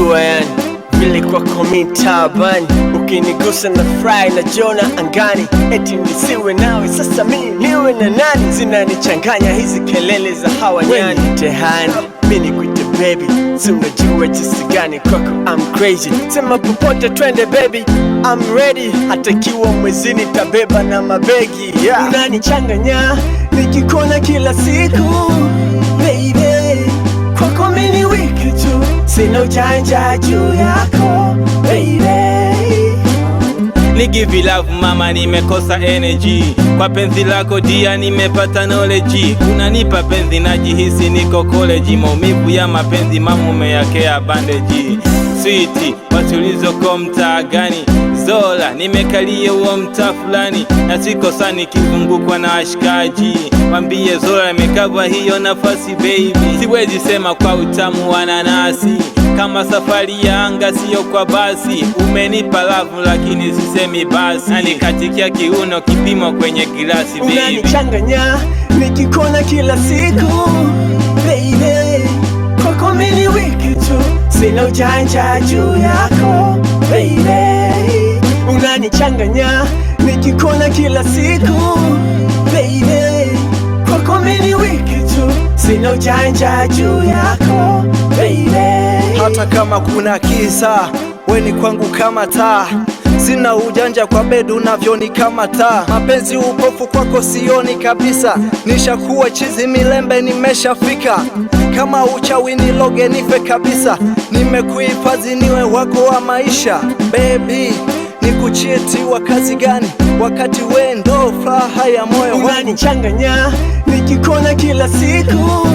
unajua yani vile kwako mitabani, ukinigusa na fry na jona angani, eti nisiwe nawe sasa mimi niwe na nani? Zinanichanganya hizi kelele za hawa nyani. Tehani mimi nikuite baby, si unajua jinsi gani kwako I'm crazy. Sema popote twende baby, I'm ready. Hata kiwa mwezini tabeba na mabegi, yeah. Unanichanganya nikikona kila siku baby, kwako mini wiki tu, sina ujanja juu yako baby. Ni give love mama, nimekosa energy kwa penzi lako dia, nimepata knowledge. Unanipa penzi najihisi niko college, maumivu ya mapenzi mama umeyakea bandage. Sweet watulizoko mtaa gani? Zola nimekalia uo mtaa fulani, na siko sani kizungukwa na ashikaji. Mwambie Zola nimekava hiyo nafasi baby, siwezi sema kwa utamu wa nanasi, kama safari ya anga siyo kwa basi. Umenipa love lakini sisemi basi, na nikatikia kiuno kipimo kwenye glasi baby. Unanichanganya nikikona kila siku baby, kwako mini wiki tu, sina ujanja juu yako baby. Unanichanganya nikikona kila siku baby, kwako mini wiki tu, sina ujanja juu yako baby. Hata kama kuna kisa, weni kwangu kama taa, sina ujanja kwa bedu unavyoni kama taa. Mapenzi upofu kwako sioni kabisa, nishakuwa chizi milembe nimeshafika. Kama uchawi niloge nife kabisa, nimekuhifadhi niwe wako wa maisha baby. Nikuchieti wa kazi gani wakati we ndo furaha ya moyo wangu? Unanichanganya nikikona kila siku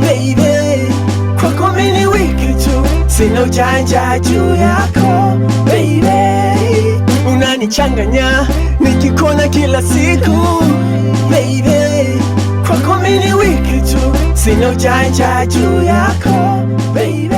baby, kwako mini wiki tu, sina ujanja juu yako baby. Unanichanganya nikikona kila siku baby, kwako mini wiki tu, sina ujanja juu yako baby.